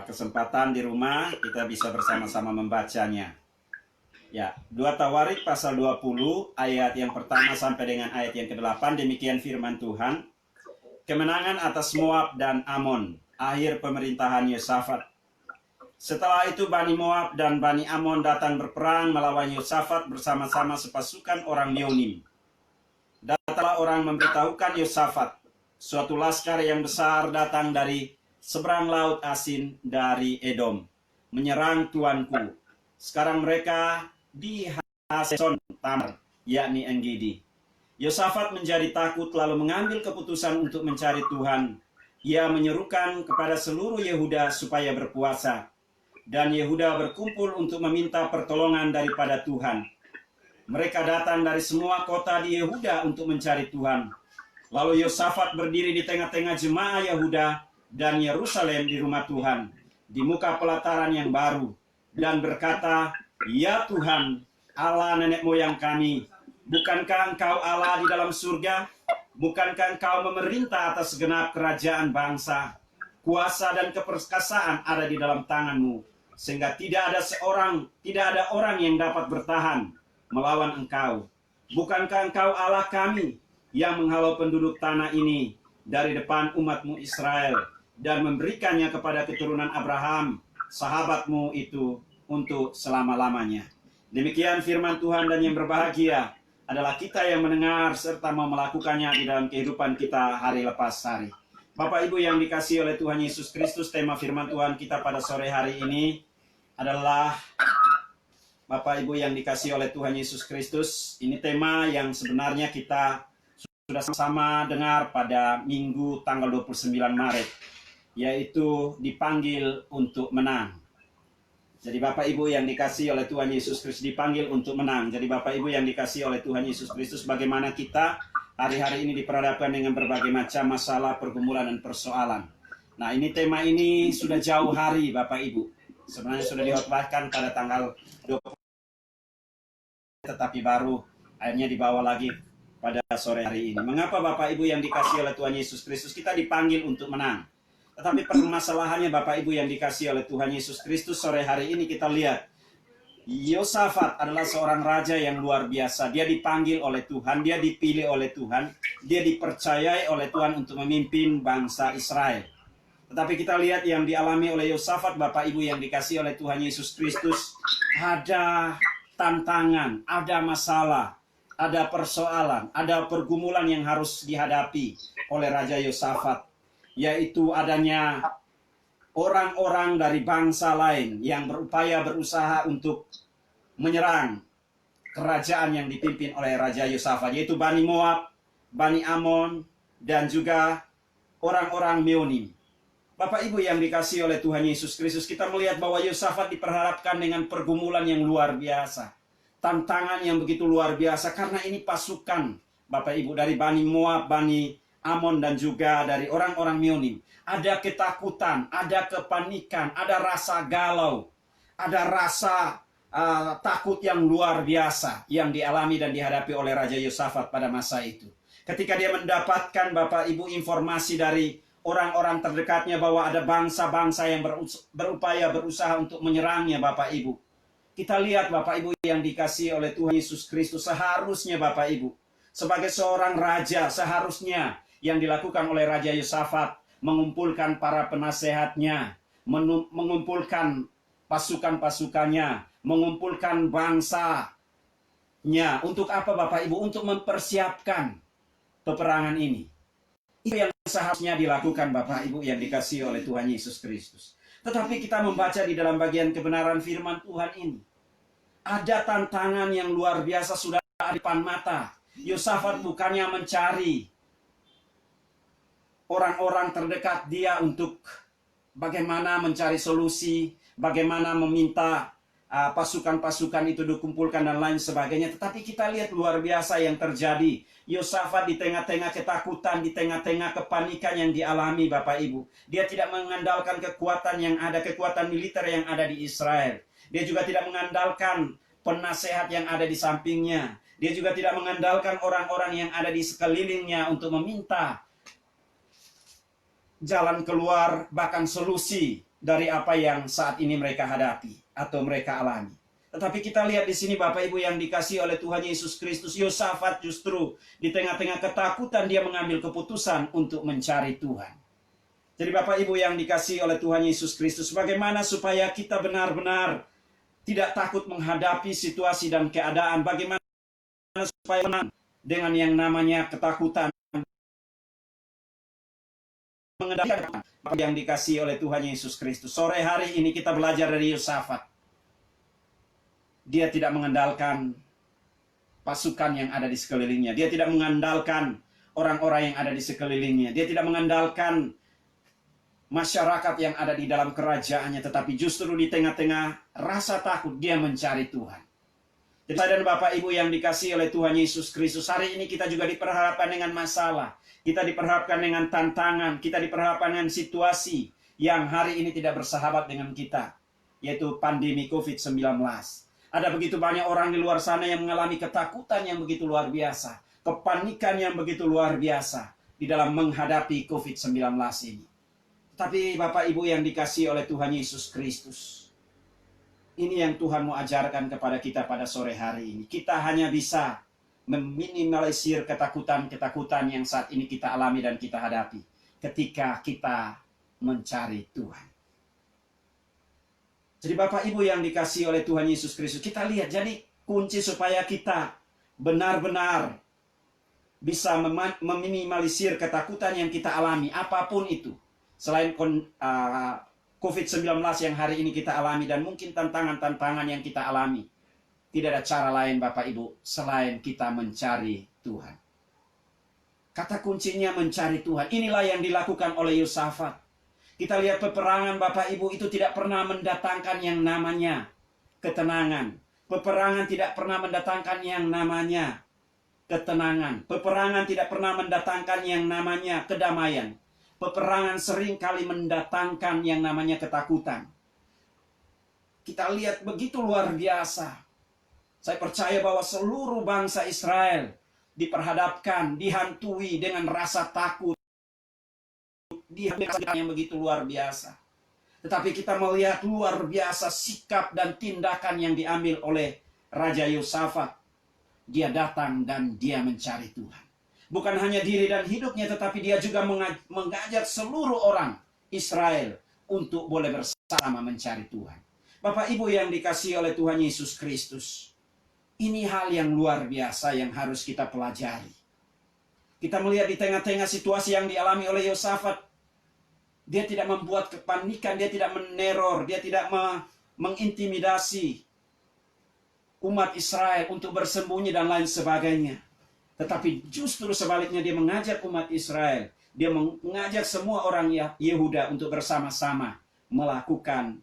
kesempatan di rumah kita bisa bersama-sama membacanya. Ya, 2 Tawarik pasal 20 ayat yang pertama sampai dengan ayat yang ke-8, demikian firman Tuhan. Kemenangan atas Moab dan Amon, akhir pemerintahan Yosafat. Setelah itu Bani Moab dan Bani Amon datang berperang melawan Yosafat bersama-sama sepasukan orang Meonim. Datanglah orang memberitahukan Yosafat, suatu laskar yang besar datang dari seberang laut asin dari Edom, menyerang tuanku. Sekarang mereka di Haseson Tamar, yakni Enggidi. Yosafat menjadi takut lalu mengambil keputusan untuk mencari Tuhan. Ia menyerukan kepada seluruh Yehuda supaya berpuasa. Dan Yehuda berkumpul untuk meminta pertolongan daripada Tuhan. Mereka datang dari semua kota di Yehuda untuk mencari Tuhan. Lalu Yosafat berdiri di tengah-tengah jemaah Yehuda dan Yerusalem di rumah Tuhan, di muka pelataran yang baru, dan berkata, "Ya Tuhan, Allah nenek moyang kami, bukankah Engkau Allah di dalam surga? Bukankah Engkau memerintah atas segenap kerajaan bangsa? Kuasa dan keperkasaan ada di dalam tangan-Mu, sehingga tidak ada orang yang dapat bertahan melawan Engkau. Bukankah Engkau Allah kami yang menghalau penduduk tanah ini dari depan umat-Mu Israel dan memberikannya kepada keturunan Abraham, sahabat-Mu itu, untuk selama-lamanya." Demikian firman Tuhan, dan yang berbahagia adalah kita yang mendengar serta mau melakukannya di dalam kehidupan kita hari lepas hari. Bapak Ibu yang dikasihi oleh Tuhan Yesus Kristus, tema firman Tuhan kita pada sore hari ini adalah, Bapak Ibu yang dikasihi oleh Tuhan Yesus Kristus, ini tema yang sebenarnya kita sudah sama dengar pada Minggu tanggal 29 Maret, yaitu dipanggil untuk menang. Jadi Bapak Ibu yang dikasihi oleh Tuhan Yesus Kristus, dipanggil untuk menang. Jadi Bapak Ibu yang dikasihi oleh Tuhan Yesus Kristus, bagaimana kita hari-hari ini diperhadapkan dengan berbagai macam masalah, pergumulan, dan persoalan. Nah, ini tema ini sudah jauh hari Bapak Ibu. Sebenarnya sudah dihotbahkan pada tanggal 20, tetapi baru akhirnya dibawa lagi pada sore hari ini. Mengapa Bapak Ibu yang dikasihi oleh Tuhan Yesus Kristus, kita dipanggil untuk menang? Tetapi permasalahannya Bapak Ibu yang dikasihi oleh Tuhan Yesus Kristus, sore hari ini kita lihat Yosafat adalah seorang raja yang luar biasa. Dia dipanggil oleh Tuhan, dia dipilih oleh Tuhan, dia dipercayai oleh Tuhan untuk memimpin bangsa Israel. Tetapi kita lihat yang dialami oleh Yosafat, Bapak Ibu yang dikasihi oleh Tuhan Yesus Kristus, ada tantangan, ada masalah, ada persoalan, ada pergumulan yang harus dihadapi oleh Raja Yosafat, yaitu adanya orang-orang dari bangsa lain yang berusaha untuk menyerang kerajaan yang dipimpin oleh Raja Yosafat, yaitu Bani Moab, Bani Amon, dan juga orang-orang Meonim. Bapak Ibu yang dikasihi oleh Tuhan Yesus Kristus, kita melihat bahwa Yosafat diperhadapkan dengan pergumulan yang luar biasa, tantangan yang begitu luar biasa, karena ini pasukan Bapak Ibu dari Bani Moab, Bani Amon, dan juga dari orang-orang Meonim. Ada ketakutan, ada kepanikan, ada rasa galau, ada rasa takut yang luar biasa yang dialami dan dihadapi oleh Raja Yosafat pada masa itu. Ketika dia mendapatkan Bapak Ibu informasi dari orang-orang terdekatnya bahwa ada bangsa-bangsa yang berusaha untuk menyerangnya Bapak Ibu. Kita lihat Bapak Ibu yang dikasihi oleh Tuhan Yesus Kristus, seharusnya Bapak Ibu sebagai seorang raja, seharusnya yang dilakukan oleh Raja Yosafat mengumpulkan para penasehatnya, mengumpulkan pasukan-pasukannya, mengumpulkan bangsanya. Untuk apa Bapak Ibu? Untuk mempersiapkan peperangan ini. Itu yang seharusnya dilakukan Bapak Ibu yang dikasihi oleh Tuhan Yesus Kristus. Tetapi kita membaca di dalam bagian kebenaran firman Tuhan ini, ada tantangan yang luar biasa sudah di depan mata. Yosafat bukannya mencari orang-orang terdekat dia untuk bagaimana mencari solusi, bagaimana meminta pasukan-pasukan itu dikumpulkan dan lain sebagainya. Tetapi kita lihat luar biasa yang terjadi. Yosafat di tengah-tengah ketakutan, di tengah-tengah kepanikan yang dialami Bapak Ibu. Dia tidak mengandalkan kekuatan yang ada, kekuatan militer yang ada di Israel. Dia juga tidak mengandalkan penasehat yang ada di sampingnya. Dia juga tidak mengandalkan orang-orang yang ada di sekelilingnya untuk meminta jalan keluar, bahkan solusi dari apa yang saat ini mereka hadapi atau mereka alami. Tetapi kita lihat di sini Bapak Ibu yang dikasihi oleh Tuhan Yesus Kristus, Yosafat justru di tengah-tengah ketakutan dia mengambil keputusan untuk mencari Tuhan. Jadi Bapak Ibu yang dikasihi oleh Tuhan Yesus Kristus, bagaimana supaya kita benar-benar tidak takut menghadapi situasi dan keadaan, bagaimana supaya menang dengan yang namanya ketakutan, mengendalikan apa yang dikasihi oleh Tuhan Yesus Kristus. Sore hari ini kita belajar dari Yosafat. Dia tidak mengandalkan pasukan yang ada di sekelilingnya. Dia tidak mengandalkan orang-orang yang ada di sekelilingnya. Dia tidak mengandalkan masyarakat yang ada di dalam kerajaannya, tetapi justru di tengah-tengah rasa takut dia mencari Tuhan. Jadi dan Bapak Ibu yang dikasihi oleh Tuhan Yesus Kristus, hari ini kita juga diperhadapkan dengan masalah, kita diperhadapkan dengan tantangan, kita diperhadapkan dengan situasi yang hari ini tidak bersahabat dengan kita, yaitu pandemi COVID-19. Ada begitu banyak orang di luar sana yang mengalami ketakutan yang begitu luar biasa, kepanikan yang begitu luar biasa di dalam menghadapi COVID-19 ini. Tapi Bapak Ibu yang dikasihi oleh Tuhan Yesus Kristus, ini yang Tuhan mau ajarkan kepada kita pada sore hari ini. Kita hanya bisa meminimalisir ketakutan-ketakutan yang saat ini kita alami dan kita hadapi ketika kita mencari Tuhan. Jadi Bapak Ibu yang dikasihi oleh Tuhan Yesus Kristus, kita lihat jadi kunci supaya kita benar-benar bisa meminimalisir ketakutan yang kita alami, apapun itu. Selain COVID-19 yang hari ini kita alami dan mungkin tantangan-tantangan yang kita alami, tidak ada cara lain Bapak Ibu selain kita mencari Tuhan. Kata kuncinya mencari Tuhan. Inilah yang dilakukan oleh Yosafat. Kita lihat peperangan Bapak Ibu itu tidak pernah mendatangkan yang namanya ketenangan. Peperangan tidak pernah mendatangkan yang namanya ketenangan. Peperangan tidak pernah mendatangkan yang namanya kedamaian. Peperangan sering kali mendatangkan yang namanya ketakutan. Kita lihat begitu luar biasa. Saya percaya bahwa seluruh bangsa Israel diperhadapkan, dihantui dengan rasa takut. Dihantui yang begitu luar biasa. Tetapi kita melihat luar biasa sikap dan tindakan yang diambil oleh Raja Yosafat. Dia datang dan dia mencari Tuhan. Bukan hanya diri dan hidupnya, tetapi dia juga mengajak seluruh orang Israel untuk boleh bersama mencari Tuhan. Bapak Ibu yang dikasihi oleh Tuhan Yesus Kristus, ini hal yang luar biasa yang harus kita pelajari. Kita melihat di tengah-tengah situasi yang dialami oleh Yosafat, dia tidak membuat kepanikan, dia tidak meneror, dia tidak mengintimidasi umat Israel untuk bersembunyi dan lain sebagainya. Tetapi justru sebaliknya dia mengajak umat Israel, dia mengajak semua orang Yehuda untuk bersama-sama melakukan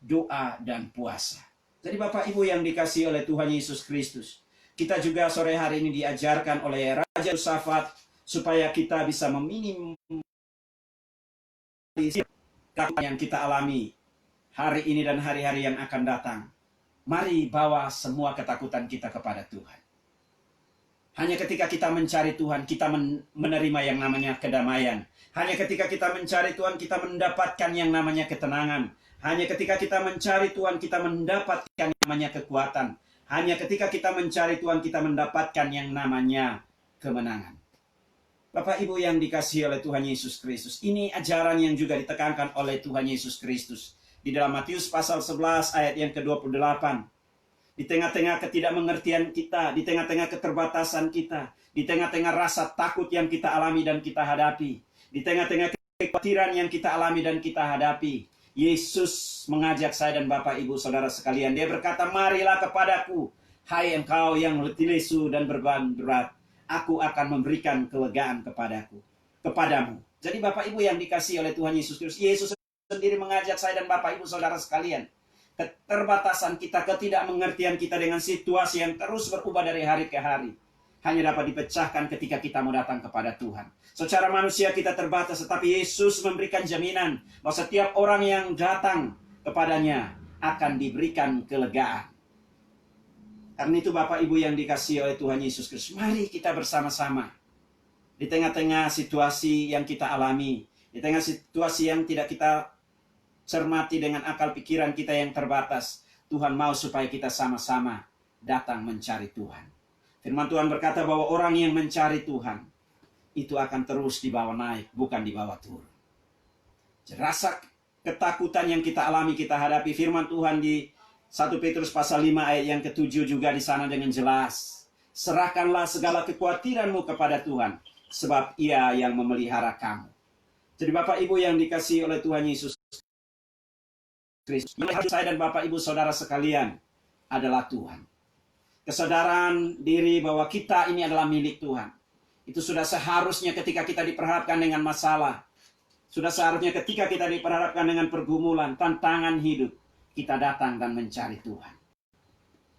doa dan puasa. Jadi Bapak Ibu yang dikasihi oleh Tuhan Yesus Kristus, kita juga sore hari ini diajarkan oleh Raja Yosafat supaya kita bisa meminimalisir ketakutan yang kita alami hari ini dan hari-hari yang akan datang. Mari bawa semua ketakutan kita kepada Tuhan. Hanya ketika kita mencari Tuhan, kita menerima yang namanya kedamaian. Hanya ketika kita mencari Tuhan, kita mendapatkan yang namanya ketenangan. Hanya ketika kita mencari Tuhan, kita mendapatkan yang namanya kekuatan. Hanya ketika kita mencari Tuhan, kita mendapatkan yang namanya kemenangan. Bapak Ibu yang dikasihi oleh Tuhan Yesus Kristus, ini ajaran yang juga ditekankan oleh Tuhan Yesus Kristus. Di dalam Matius pasal 11 ayat yang ke-28. Di tengah-tengah ketidakmengertian kita, di tengah-tengah keterbatasan kita, di tengah-tengah rasa takut yang kita alami dan kita hadapi, di tengah-tengah kekhawatiran yang kita alami dan kita hadapi, Yesus mengajak saya dan Bapak Ibu Saudara sekalian. Dia berkata, marilah kepadaku, hai engkau yang letih lesu dan beban berat, aku akan memberikan kelegaan kepadamu. Jadi Bapak Ibu yang dikasihi oleh Tuhan Yesus Kristus, Yesus sendiri mengajak saya dan Bapak Ibu Saudara sekalian. Keterbatasan kita, ketidakmengertian kita dengan situasi yang terus berubah dari hari ke hari, hanya dapat dipecahkan ketika kita mau datang kepada Tuhan. Secara manusia kita terbatas, tetapi Yesus memberikan jaminan bahwa setiap orang yang datang kepadanya akan diberikan kelegaan. Karena itu Bapak Ibu yang dikasihi oleh Tuhan Yesus Kristus, mari kita bersama-sama di tengah-tengah situasi yang kita alami, di tengah situasi yang tidak kita cermati dengan akal pikiran kita yang terbatas. Tuhan mau supaya kita sama-sama datang mencari Tuhan. Firman Tuhan berkata bahwa orang yang mencari Tuhan itu akan terus dibawa naik, bukan dibawa turun. Rasa ketakutan yang kita alami, kita hadapi, firman Tuhan di 1 Petrus pasal 5 ayat yang ke-7 juga di sana dengan jelas. Serahkanlah segala kekhawatiranmu kepada Tuhan, sebab Ia yang memelihara kamu. Jadi Bapak Ibu yang dikasihi oleh Tuhan Yesus Kristus, saya dan Bapak Ibu saudara sekalian adalah Tuhan. Kesadaran diri bahwa kita ini adalah milik Tuhan, itu sudah seharusnya ketika kita diperhadapkan dengan masalah, sudah seharusnya ketika kita diperhadapkan dengan pergumulan, tantangan hidup, kita datang dan mencari Tuhan.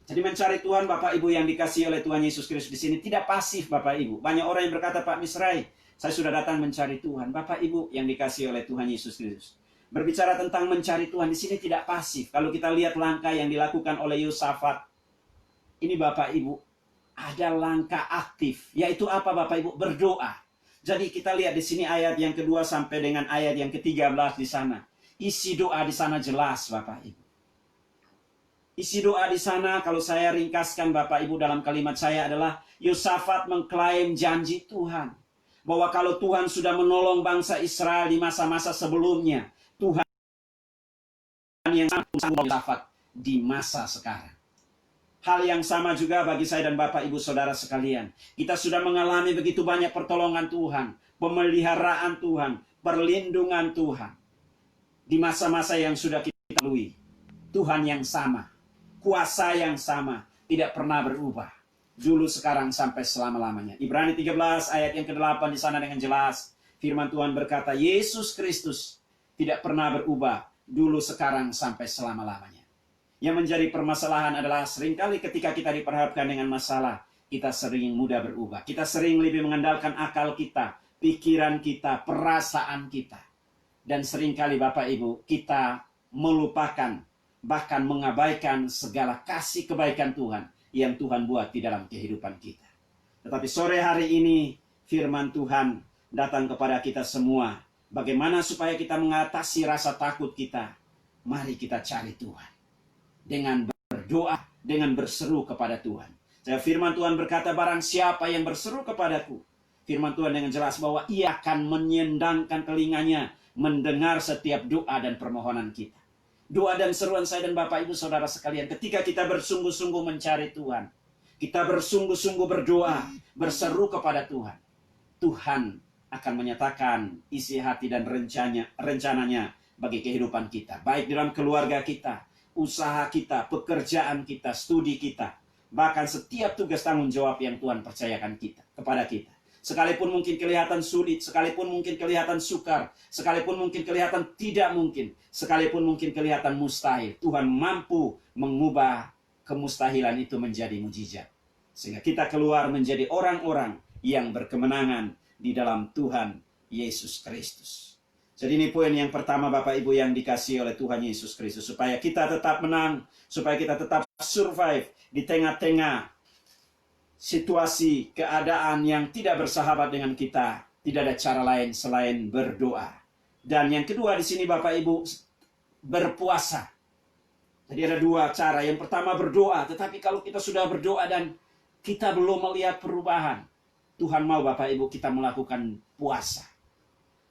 Jadi mencari Tuhan Bapak Ibu yang dikasihi oleh Tuhan Yesus Kristus di sini tidak pasif Bapak Ibu. Banyak orang yang berkata, Pak Misrai, saya sudah datang mencari Tuhan. Bapak Ibu yang dikasihi oleh Tuhan Yesus Kristus, berbicara tentang mencari Tuhan di sini tidak pasif. Kalau kita lihat langkah yang dilakukan oleh Yosafat, ini Bapak Ibu, ada langkah aktif, yaitu apa Bapak Ibu? Berdoa. Jadi kita lihat di sini ayat yang kedua sampai dengan ayat yang ke-13 di sana. Isi doa di sana jelas Bapak Ibu. Isi doa di sana kalau saya ringkaskan Bapak Ibu dalam kalimat saya adalah Yosafat mengklaim janji Tuhan. Bahwa kalau Tuhan sudah menolong bangsa Israel di masa-masa sebelumnya, Tuhan yang sama Yosafat di masa sekarang. Hal yang sama juga bagi saya dan Bapak Ibu Saudara sekalian. Kita sudah mengalami begitu banyak pertolongan Tuhan, pemeliharaan Tuhan, perlindungan Tuhan. Di masa-masa yang sudah kita lalui, Tuhan yang sama, kuasa yang sama, tidak pernah berubah. Dulu, sekarang, sampai selama-lamanya. Ibrani 13 ayat yang ke-8 di sana dengan jelas. Firman Tuhan berkata, Yesus Kristus tidak pernah berubah. Dulu, sekarang, sampai selama-lamanya. Yang menjadi permasalahan adalah seringkali ketika kita diperhadapkan dengan masalah, kita sering mudah berubah. Kita sering lebih mengandalkan akal kita, pikiran kita, perasaan kita. Dan seringkali Bapak Ibu, kita melupakan, bahkan mengabaikan segala kasih kebaikan Tuhan yang Tuhan buat di dalam kehidupan kita. Tetapi sore hari ini, firman Tuhan datang kepada kita semua. Bagaimana supaya kita mengatasi rasa takut kita? Mari kita cari Tuhan. Dengan berdoa, dengan berseru kepada Tuhan. Firman Tuhan berkata, barang siapa yang berseru kepadaku, firman Tuhan dengan jelas bahwa Ia akan menyendangkan telinganya, mendengar setiap doa dan permohonan kita. Doa dan seruan saya dan Bapak Ibu Saudara sekalian, ketika kita bersungguh-sungguh mencari Tuhan, kita bersungguh-sungguh berdoa, berseru kepada Tuhan, Tuhan akan menyatakan isi hati dan rencananya bagi kehidupan kita, baik dalam keluarga kita, usaha kita, pekerjaan kita, studi kita, bahkan setiap tugas tanggung jawab yang Tuhan percayakan kepada kita. Sekalipun mungkin kelihatan sulit, sekalipun mungkin kelihatan sukar, sekalipun mungkin kelihatan tidak mungkin, sekalipun mungkin kelihatan mustahil, Tuhan mampu mengubah kemustahilan itu menjadi mujizat. Sehingga kita keluar menjadi orang-orang yang berkemenangan di dalam Tuhan Yesus Kristus. Jadi ini poin yang pertama Bapak Ibu yang dikasihi oleh Tuhan Yesus Kristus. Supaya kita tetap menang, supaya kita tetap survive di tengah-tengah situasi keadaan yang tidak bersahabat dengan kita. Tidak ada cara lain selain berdoa. Dan yang kedua di sini Bapak Ibu, berpuasa. Jadi ada dua cara. Yang pertama berdoa, tetapi kalau kita sudah berdoa dan kita belum melihat perubahan, Tuhan mau Bapak Ibu kita melakukan puasa.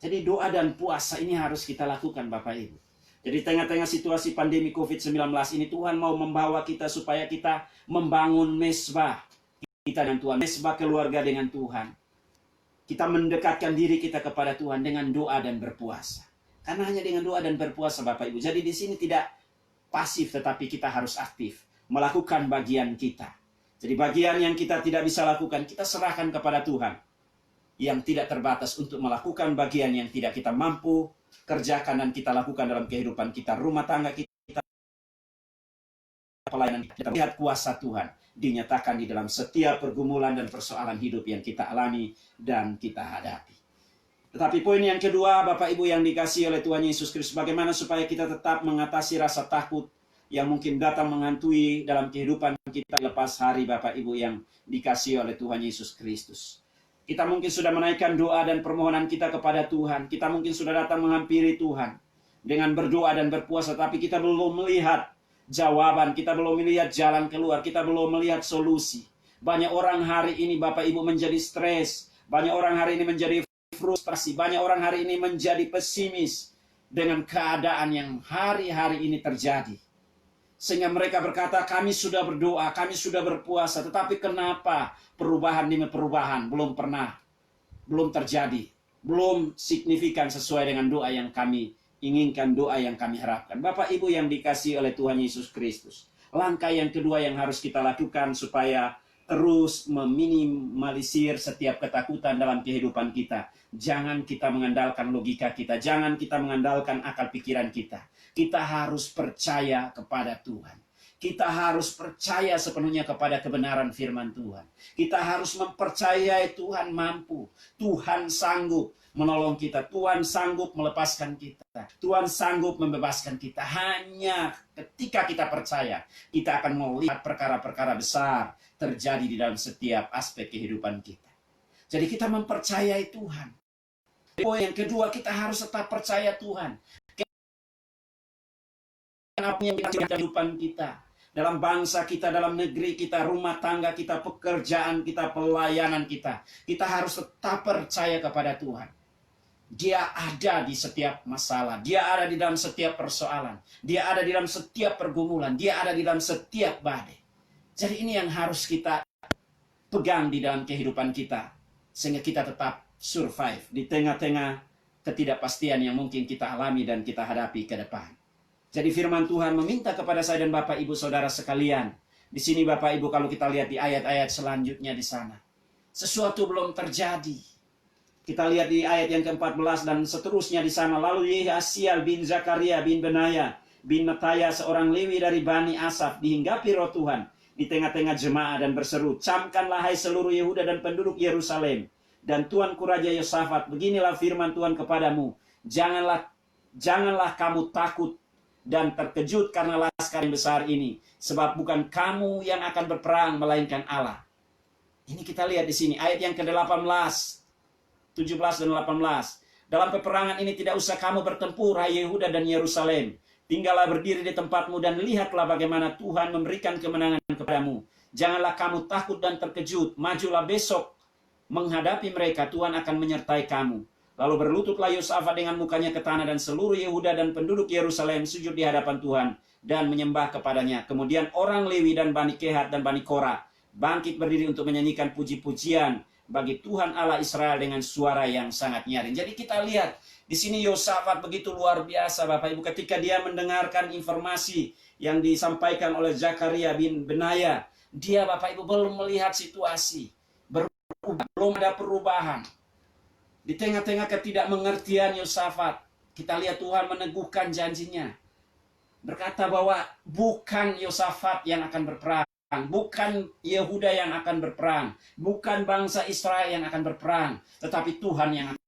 Jadi doa dan puasa ini harus kita lakukan Bapak Ibu. Jadi tengah-tengah situasi pandemi COVID-19 ini Tuhan mau membawa kita supaya kita membangun mesbah kita dengan Tuhan. Mesbah keluarga dengan Tuhan. Kita mendekatkan diri kita kepada Tuhan dengan doa dan berpuasa. Karena hanya dengan doa dan berpuasa Bapak Ibu. Jadi di sini tidak pasif tetapi kita harus aktif. Melakukan bagian kita. Jadi bagian yang kita tidak bisa lakukan kita serahkan kepada Tuhan. Yang tidak terbatas untuk melakukan bagian yang tidak kita mampu kerjakan dan kita lakukan dalam kehidupan kita, rumah tangga kita, pelayanan kita. Lihat kuasa Tuhan dinyatakan di dalam setiap pergumulan dan persoalan hidup yang kita alami dan kita hadapi. Tetapi poin yang kedua, Bapak Ibu yang dikasihi oleh Tuhan Yesus Kristus, bagaimana supaya kita tetap mengatasi rasa takut yang mungkin datang menghantui dalam kehidupan kita lepas hari Bapak Ibu yang dikasihi oleh Tuhan Yesus Kristus. Kita mungkin sudah menaikkan doa dan permohonan kita kepada Tuhan. Kita mungkin sudah datang menghampiri Tuhan. dengan berdoa dan berpuasa, tapi kita belum melihat jawaban, kita belum melihat jalan keluar, kita belum melihat solusi. Banyak orang hari ini Bapak Ibu menjadi stres, banyak orang hari ini menjadi frustrasi, banyak orang hari ini menjadi pesimis dengan keadaan yang hari-hari ini terjadi. Sehingga mereka berkata, kami sudah berdoa, kami sudah berpuasa, tetapi kenapa perubahan demi perubahan belum terjadi, belum signifikan sesuai dengan doa yang kami inginkan, doa yang kami harapkan. Bapak Ibu yang dikasihi oleh Tuhan Yesus Kristus, langkah yang kedua yang harus kita lakukan supaya terus meminimalisir setiap ketakutan dalam kehidupan kita. Jangan kita mengandalkan logika kita, jangan kita mengandalkan akal pikiran kita. Kita harus percaya kepada Tuhan. Kita harus percaya sepenuhnya kepada kebenaran firman Tuhan. Kita harus mempercayai Tuhan mampu. Tuhan sanggup menolong kita. Tuhan sanggup melepaskan kita. Tuhan sanggup membebaskan kita. Hanya ketika kita percaya, kita akan melihat perkara-perkara besar terjadi di dalam setiap aspek kehidupan kita. Jadi kita mempercayai Tuhan. Poin yang kedua, kita harus tetap percaya Tuhan. Apa yang kita kehidupan kita, dalam bangsa kita, dalam negeri kita, rumah tangga kita, pekerjaan kita, pelayanan kita, kita harus tetap percaya kepada Tuhan. Dia ada di setiap masalah, Dia ada di dalam setiap persoalan, Dia ada di dalam setiap pergumulan, Dia ada di dalam setiap badai. Jadi ini yang harus kita pegang di dalam kehidupan kita, sehingga kita tetap survive di tengah-tengah ketidakpastian yang mungkin kita alami dan kita hadapi ke depan. Jadi firman Tuhan meminta kepada saya dan Bapak Ibu Saudara sekalian. Di sini Bapak Ibu, kalau kita lihat di ayat-ayat selanjutnya di sana, sesuatu belum terjadi. Kita lihat di ayat yang ke-14 dan seterusnya di sana. Lalu Yehasiel bin Zakaria bin Benaya bin Mataya, seorang Lewi dari Bani Asaf, dihinggapi roh Tuhan di tengah-tengah jemaah dan berseru, camkanlah hai seluruh Yehuda dan penduduk Yerusalem, dan Tuanku Raja Yosafat, beginilah firman Tuhan kepadamu, janganlah kamu takut dan terkejut karena laskar yang besar ini, sebab bukan kamu yang akan berperang, melainkan Allah. Ini kita lihat di sini ayat yang ke-18, 17 dan 18. Dalam peperangan ini tidak usah kamu bertempur, hai Yehuda dan Yerusalem. Tinggallah berdiri di tempatmu dan lihatlah bagaimana Tuhan memberikan kemenangan kepadamu. Janganlah kamu takut dan terkejut. Majulah besok menghadapi mereka, Tuhan akan menyertai kamu. Lalu berlututlah Yosafat dengan mukanya ke tanah, dan seluruh Yehuda dan penduduk Yerusalem sujud di hadapan Tuhan dan menyembah kepadanya. Kemudian orang Lewi dan Bani Kehat dan Bani Korah bangkit berdiri untuk menyanyikan puji-pujian bagi Tuhan Allah Israel dengan suara yang sangat nyaring. Jadi kita lihat di sini Yosafat begitu luar biasa Bapak Ibu, ketika dia mendengarkan informasi yang disampaikan oleh Zakaria bin Benaya. Dia Bapak Ibu belum melihat situasi, belum ada perubahan. Di tengah-tengah ketidakmengertian Yosafat, kita lihat Tuhan meneguhkan janjinya. Berkata bahwa bukan Yosafat yang akan berperang, bukan Yehuda yang akan berperang, bukan bangsa Israel yang akan berperang, tetapi Tuhan yang akan.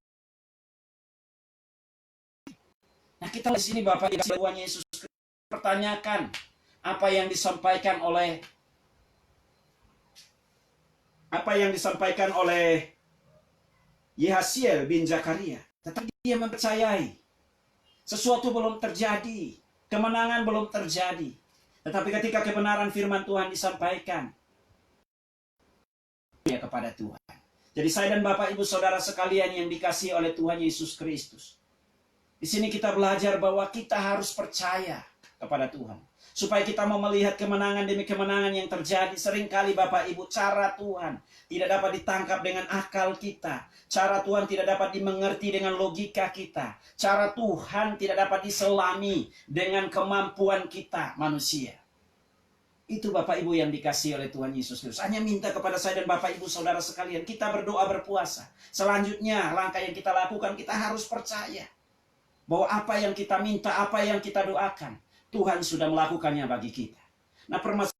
Nah, kita di sini Bapak Ibu Tuhan Yesus pertanyakan apa yang disampaikan oleh Yehasiel bin Zakaria. Tetapi dia mempercayai sesuatu belum terjadi, kemenangan belum terjadi. Tetapi ketika kebenaran firman Tuhan disampaikan kepada Tuhan. Jadi saya dan Bapak Ibu Saudara sekalian yang dikasihi oleh Tuhan Yesus Kristus, di sini kita belajar bahwa kita harus percaya kepada Tuhan. Supaya kita mau melihat kemenangan demi kemenangan yang terjadi. Seringkali Bapak Ibu, cara Tuhan tidak dapat ditangkap dengan akal kita. Cara Tuhan tidak dapat dimengerti dengan logika kita. Cara Tuhan tidak dapat diselami dengan kemampuan kita manusia. Itu Bapak Ibu yang dikasihi oleh Tuhan Yesus Kristus. Hanya minta kepada saya dan Bapak Ibu Saudara sekalian, kita berdoa berpuasa. Selanjutnya langkah yang kita lakukan, kita harus percaya bahwa apa yang kita minta, apa yang kita doakan, Tuhan sudah melakukannya bagi kita. Nah, permasalahan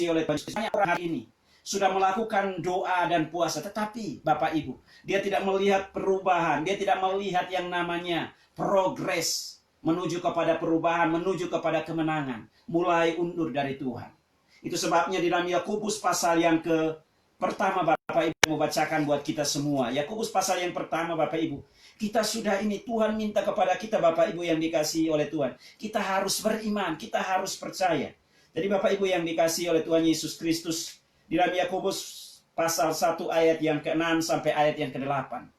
oleh banyak orang hari ini sudah melakukan doa dan puasa, tetapi Bapak Ibu, dia tidak melihat perubahan, dia tidak melihat yang namanya progres menuju kepada perubahan, menuju kepada kemenangan, mulai undur dari Tuhan. Itu sebabnya di dalam Yakobus pasal yang pertama Bapak Ibu mau bacakan buat kita semua. Yakobus pasal yang pertama Bapak Ibu, Kita sudah ini, Tuhan minta kepada kita Bapak Ibu yang dikasihi oleh Tuhan. Kita harus beriman, kita harus percaya. Jadi Bapak Ibu yang dikasihi oleh Tuhan Yesus Kristus, di dalam Yakobus pasal 1 ayat yang ke-6 sampai ayat yang ke-8.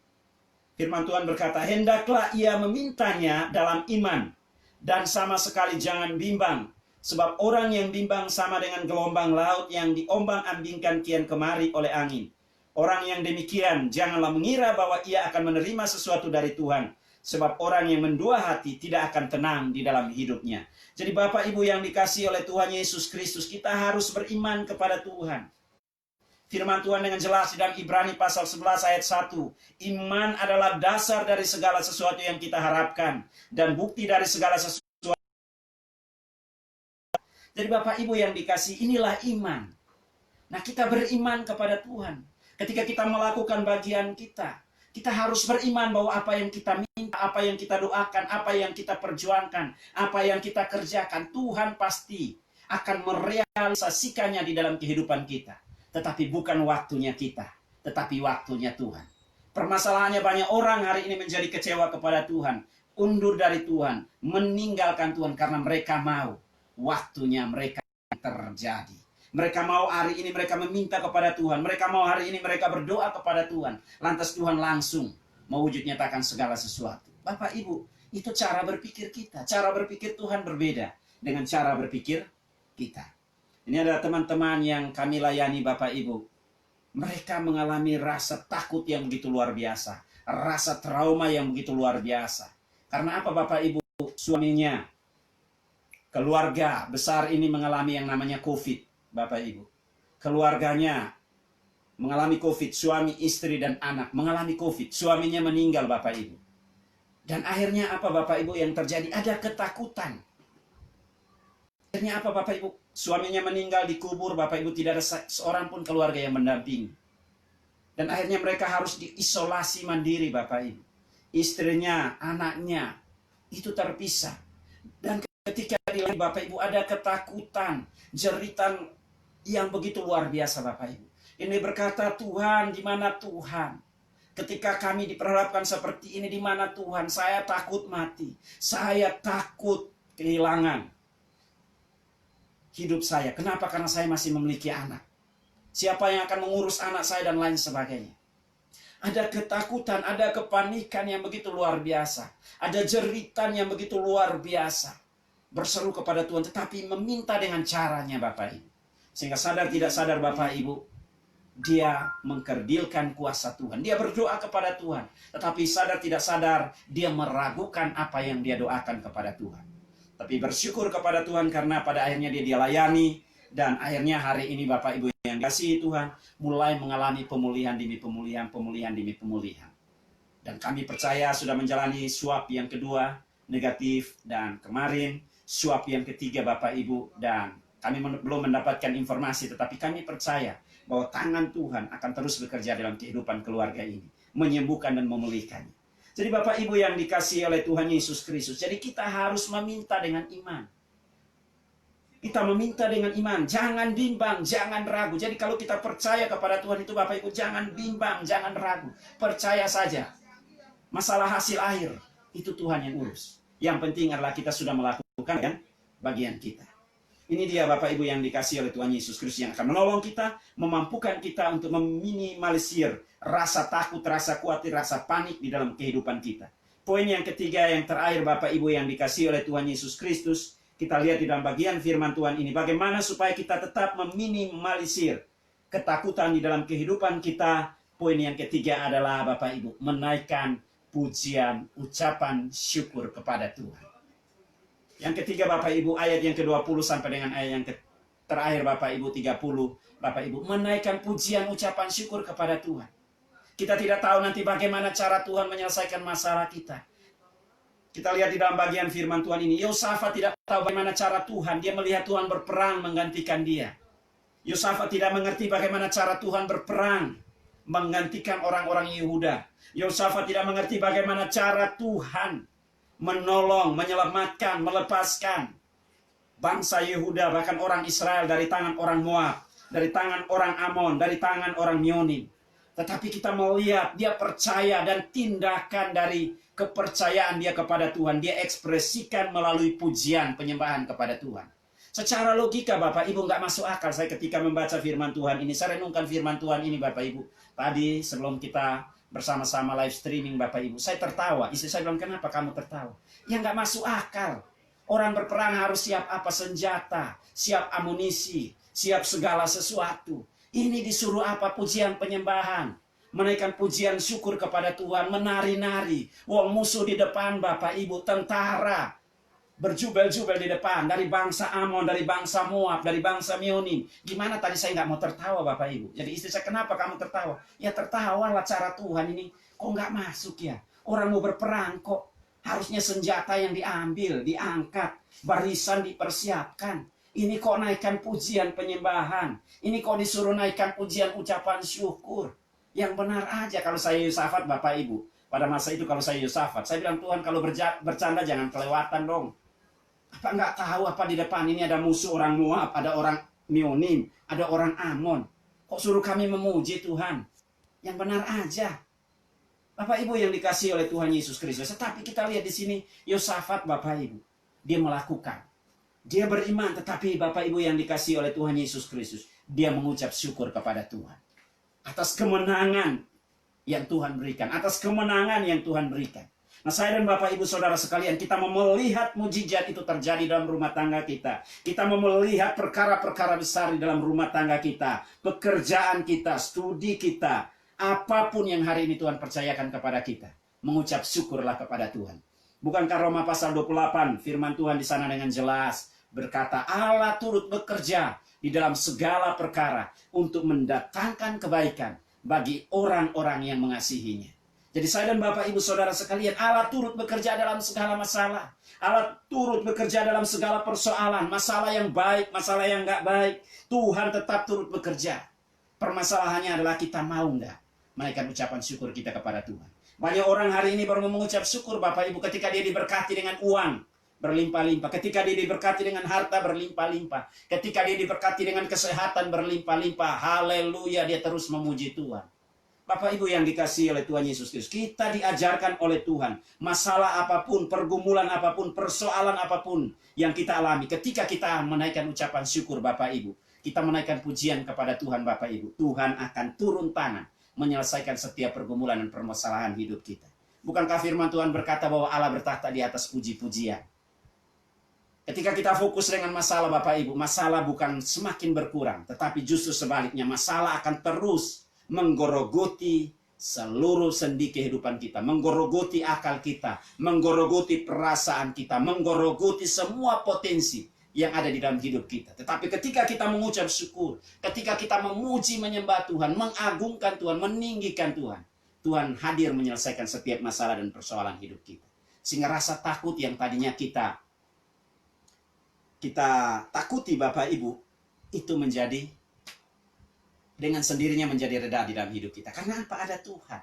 Firman Tuhan berkata, hendaklah ia memintanya dalam iman, dan sama sekali jangan bimbang. Sebab orang yang bimbang sama dengan gelombang laut yang diombang-ambingkan kian kemari oleh angin. Orang yang demikian janganlah mengira bahwa ia akan menerima sesuatu dari Tuhan. Sebab orang yang mendua hati tidak akan tenang di dalam hidupnya. Jadi Bapak Ibu yang dikasihi oleh Tuhan Yesus Kristus, kita harus beriman kepada Tuhan. Firman Tuhan dengan jelas di dalam Ibrani pasal 11 ayat 1. Iman adalah dasar dari segala sesuatu yang kita harapkan. Dan bukti dari segala sesuatu. Jadi Bapak Ibu yang dikasihi, inilah iman. Nah, kita beriman kepada Tuhan. Ketika kita melakukan bagian kita, kita harus beriman bahwa apa yang kita minta, apa yang kita doakan, apa yang kita perjuangkan, apa yang kita kerjakan, Tuhan pasti akan merealisasikannya di dalam kehidupan kita. Tetapi bukan waktunya kita, tetapi waktunya Tuhan. Permasalahannya banyak orang hari ini menjadi kecewa kepada Tuhan, undur dari Tuhan, meninggalkan Tuhan karena mereka mau waktunya mereka terjadi. Mereka mau hari ini mereka meminta kepada Tuhan. Mereka mau hari ini mereka berdoa kepada Tuhan. Lantas Tuhan langsung mewujud nyatakan segala sesuatu. Bapak Ibu, itu cara berpikir kita. Cara berpikir Tuhan berbeda dengan cara berpikir kita. Ini adalah teman-teman yang kami layani Bapak Ibu. Mereka mengalami rasa takut yang begitu luar biasa. Rasa trauma yang begitu luar biasa. Karena apa Bapak Ibu? Suaminya, keluarga besar ini mengalami yang namanya COVID. Bapak Ibu, keluarganya mengalami COVID, suami, istri, dan anak mengalami COVID, suaminya meninggal Bapak Ibu. Dan akhirnya apa Bapak Ibu yang terjadi? Ada ketakutan. Akhirnya apa Bapak Ibu? Suaminya meninggal dikubur Bapak Ibu, tidak ada seorang pun keluarga yang mendampingi. Dan akhirnya mereka harus diisolasi mandiri Bapak Ibu. Istrinya, anaknya, itu terpisah. Dan ketika di Bapak Ibu ada ketakutan, jeritan yang begitu luar biasa Bapak Ibu. Ini berkata, Tuhan, di mana Tuhan? Ketika kami diperhadapkan seperti ini, di mana Tuhan? Saya takut mati. Saya takut kehilangan hidup saya. Kenapa? Karena saya masih memiliki anak. Siapa yang akan mengurus anak saya dan lain sebagainya. Ada ketakutan, ada kepanikan yang begitu luar biasa. Ada jeritan yang begitu luar biasa. Berseru kepada Tuhan, tetapi meminta dengan caranya Bapak Ibu. Sehingga sadar tidak sadar Bapak Ibu, dia mengkerdilkan kuasa Tuhan. Dia berdoa kepada Tuhan. Tetapi sadar tidak sadar, dia meragukan apa yang dia doakan kepada Tuhan. Tapi bersyukur kepada Tuhan karena pada akhirnya dia layani. Dan akhirnya hari ini Bapak Ibu yang dikasihi Tuhan, mulai mengalami pemulihan demi pemulihan, pemulihan demi pemulihan. Dan kami percaya sudah menjalani swab yang kedua, negatif. Dan kemarin swab yang ketiga Bapak Ibu, dan kami belum mendapatkan informasi, tetapi kami percaya bahwa tangan Tuhan akan terus bekerja dalam kehidupan keluarga ini, menyembuhkan dan memulihkannya. Jadi Bapak Ibu yang dikasihi oleh Tuhan Yesus Kristus, jadi kita harus meminta dengan iman. Kita meminta dengan iman, jangan bimbang, jangan ragu. Jadi kalau kita percaya kepada Tuhan itu Bapak Ibu, jangan bimbang, jangan ragu. Percaya saja. Masalah hasil akhir, itu Tuhan yang urus. Yang penting adalah kita sudah melakukan bagian kita. Ini dia Bapak Ibu yang dikasihi oleh Tuhan Yesus Kristus yang akan menolong kita, memampukan kita untuk meminimalisir rasa takut, rasa khawatir, rasa panik di dalam kehidupan kita. Poin yang ketiga yang terakhir Bapak Ibu yang dikasihi oleh Tuhan Yesus Kristus, kita lihat di dalam bagian firman Tuhan ini, bagaimana supaya kita tetap meminimalisir ketakutan di dalam kehidupan kita. Poin yang ketiga adalah Bapak Ibu, menaikkan pujian, ucapan syukur kepada Tuhan. Yang ketiga Bapak Ibu, ayat yang ke-20 sampai dengan ayat yang terakhir Bapak Ibu 30. Bapak Ibu, menaikkan pujian ucapan syukur kepada Tuhan. Kita tidak tahu nanti bagaimana cara Tuhan menyelesaikan masalah kita. Kita lihat di dalam bagian firman Tuhan ini, Yosafat tidak tahu bagaimana cara Tuhan. Dia melihat Tuhan berperang menggantikan dia. Yosafat tidak mengerti bagaimana cara Tuhan berperang menggantikan orang-orang Yehuda. Yosafat tidak mengerti bagaimana cara Tuhan menolong, menyelamatkan, melepaskan bangsa Yehuda, bahkan orang Israel dari tangan orang Moab, dari tangan orang Amon, dari tangan orang Mionim. Tetapi kita mau lihat dia percaya dan tindakan dari kepercayaan dia kepada Tuhan. Dia ekspresikan melalui pujian penyembahan kepada Tuhan. Secara logika Bapak Ibu nggak masuk akal saya ketika membaca firman Tuhan ini. Saya renungkan firman Tuhan ini Bapak Ibu. Tadi sebelum kita bersama-sama live streaming Bapak Ibu. Saya tertawa. Istri saya bilang, kenapa kamu tertawa? Ya nggak masuk akal. Orang berperang harus siap apa? Senjata, siap amunisi, siap segala sesuatu. Ini disuruh apa? Pujian penyembahan. Menaikkan pujian syukur kepada Tuhan. Menari-nari. Wong musuh di depan Bapak Ibu. Tentara. Berjubel-jubel di depan. Dari bangsa Amon, dari bangsa Moab, dari bangsa Meonim. Gimana tadi saya nggak mau tertawa Bapak Ibu. Jadi istri saya, kenapa kamu tertawa? Ya tertawalah cara Tuhan ini. Kok nggak masuk ya? Orang mau berperang kok. Harusnya senjata yang diambil, diangkat. Barisan dipersiapkan. Ini kok naikkan pujian penyembahan. Ini kok disuruh naikkan pujian ucapan syukur. Yang benar aja kalau saya Yosafat Bapak Ibu. Pada masa itu kalau saya Yosafat, saya bilang, Tuhan kalau bercanda jangan kelewatan dong. Apa nggak tahu apa di depan ini ada musuh orang Moab, ada orang Meonim, ada orang Amon. Kok suruh kami memuji Tuhan? Yang benar aja. Bapak Ibu yang dikasihi oleh Tuhan Yesus Kristus. Tetapi kita lihat di sini Yosafat Bapak Ibu. Dia melakukan. Dia beriman, tetapi Bapak Ibu yang dikasihi oleh Tuhan Yesus Kristus, dia mengucap syukur kepada Tuhan. Atas kemenangan yang Tuhan berikan. Atas kemenangan yang Tuhan berikan. Nah saya dan Bapak Ibu Saudara sekalian, kita mau melihat mujizat itu terjadi dalam rumah tangga kita. Kita mau melihat perkara-perkara besar di dalam rumah tangga kita. Pekerjaan kita, studi kita. Apapun yang hari ini Tuhan percayakan kepada kita. Mengucap syukurlah kepada Tuhan. Bukankah Roma pasal 28 firman Tuhan di sana dengan jelas berkata Allah turut bekerja di dalam segala perkara untuk mendatangkan kebaikan bagi orang-orang yang mengasihinya. Jadi saya dan Bapak Ibu Saudara sekalian, Allah turut bekerja dalam segala masalah. Allah turut bekerja dalam segala persoalan, masalah yang baik, masalah yang nggak baik. Tuhan tetap turut bekerja. Permasalahannya adalah kita mau nggak menaikkan ucapan syukur kita kepada Tuhan. Banyak orang hari ini baru mengucap syukur Bapak Ibu ketika dia diberkati dengan uang berlimpah-limpah, ketika dia diberkati dengan harta berlimpah-limpah, ketika dia diberkati dengan kesehatan berlimpah-limpah. Haleluya, dia terus memuji Tuhan. Bapak Ibu yang dikasihi oleh Tuhan Yesus Kristus, kita diajarkan oleh Tuhan, masalah apapun, pergumulan apapun, persoalan apapun yang kita alami, ketika kita menaikkan ucapan syukur Bapak Ibu, kita menaikkan pujian kepada Tuhan Bapak Ibu, Tuhan akan turun tangan menyelesaikan setiap pergumulan dan permasalahan hidup kita. Bukankah firman Tuhan berkata bahwa Allah bertahta di atas puji-pujian? Ketika kita fokus dengan masalah Bapak Ibu, masalah bukan semakin berkurang, tetapi justru sebaliknya, masalah akan terus menggorogoti seluruh sendi kehidupan kita, menggorogoti akal kita, menggorogoti perasaan kita, menggorogoti semua potensi yang ada di dalam hidup kita. Tetapi ketika kita mengucap syukur, ketika kita memuji, menyembah Tuhan, mengagungkan Tuhan, meninggikan Tuhan, Tuhan hadir menyelesaikan setiap masalah dan persoalan hidup kita. Sehingga rasa takut yang tadinya kita takuti Bapak Ibu, itu menjadi dengan sendirinya menjadi reda di dalam hidup kita. Karena apa? Ada Tuhan.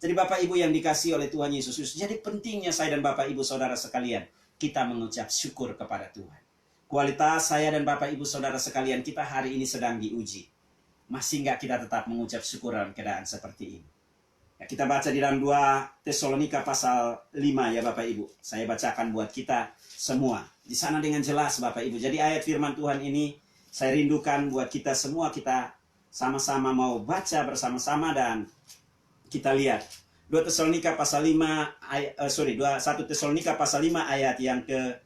Jadi Bapak Ibu yang dikasihi oleh Tuhan Yesus Kristus, jadi pentingnya saya dan Bapak Ibu Saudara sekalian, kita mengucap syukur kepada Tuhan. Kualitas saya dan Bapak Ibu Saudara sekalian, kita hari ini sedang diuji. Masih nggak kita tetap mengucap syukur dalam keadaan seperti ini? Ya, kita baca di dalam 2 Tesalonika pasal 5 ya Bapak Ibu. Saya bacakan buat kita semua. Di sana dengan jelas Bapak Ibu. Jadi ayat firman Tuhan ini saya rindukan buat kita semua. Kita sama-sama mau baca bersama-sama dan kita lihat. 1 Tesalonika pasal 5 ayat yang ke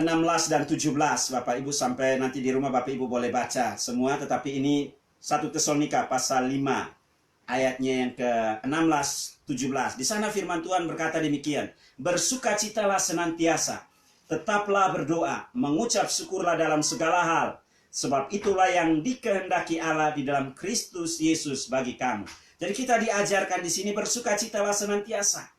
16 dan 17 Bapak Ibu, sampai nanti di rumah Bapak Ibu boleh baca semua, tetapi ini 1 Tesalonika pasal 5 ayatnya yang ke-16 17. Di sana firman Tuhan berkata demikian, bersukacitalah senantiasa, tetaplah berdoa, mengucap syukurlah dalam segala hal, sebab itulah yang dikehendaki Allah di dalam Kristus Yesus bagi kamu. Jadi kita diajarkan di sini bersukacitalah senantiasa,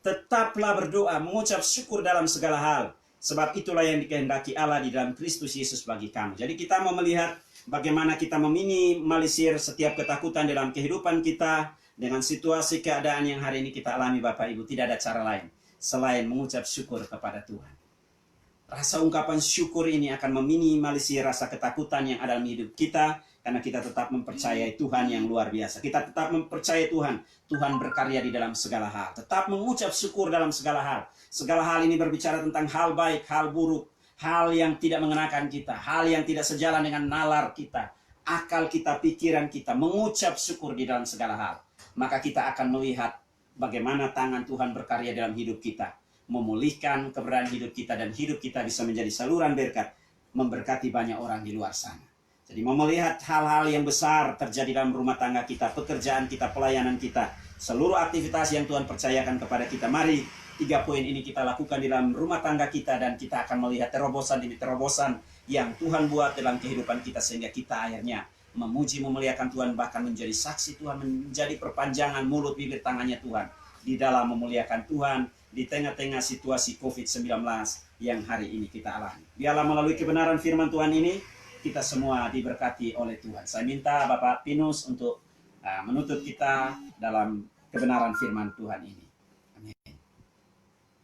tetaplah berdoa, mengucap syukur dalam segala hal, sebab itulah yang dikehendaki Allah di dalam Kristus Yesus bagi kamu. Jadi kita mau melihat bagaimana kita meminimalisir setiap ketakutan dalam kehidupan kita dengan situasi keadaan yang hari ini kita alami Bapak Ibu. Tidak ada cara lain selain mengucap syukur kepada Tuhan. Rasa ungkapan syukur ini akan meminimalisir rasa ketakutan yang ada dalam hidup kita. Karena kita tetap mempercayai Tuhan yang luar biasa. Kita tetap mempercayai Tuhan. Tuhan berkarya di dalam segala hal. Tetap mengucap syukur dalam segala hal. Segala hal ini berbicara tentang hal baik, hal buruk, hal yang tidak mengenakan kita, hal yang tidak sejalan dengan nalar kita, akal kita, pikiran kita, mengucap syukur di dalam segala hal. Maka kita akan melihat bagaimana tangan Tuhan berkarya dalam hidup kita, memulihkan keberadaan hidup kita, dan hidup kita bisa menjadi saluran berkat, memberkati banyak orang di luar sana. Jadi mau melihat hal-hal yang besar terjadi dalam rumah tangga kita, pekerjaan kita, pelayanan kita, seluruh aktivitas yang Tuhan percayakan kepada kita. Mari 3 poin ini kita lakukan di dalam rumah tangga kita, dan kita akan melihat terobosan demi terobosan yang Tuhan buat dalam kehidupan kita, sehingga kita akhirnya memuji, memuliakan Tuhan, bahkan menjadi saksi Tuhan, menjadi perpanjangan mulut bibir tangannya Tuhan di dalam memuliakan Tuhan di tengah-tengah situasi COVID-19 yang hari ini kita alami. Biarlah melalui kebenaran firman Tuhan ini kita semua diberkati oleh Tuhan. Saya minta Bapak Pinus untuk menutup kita dalam kebenaran firman Tuhan ini.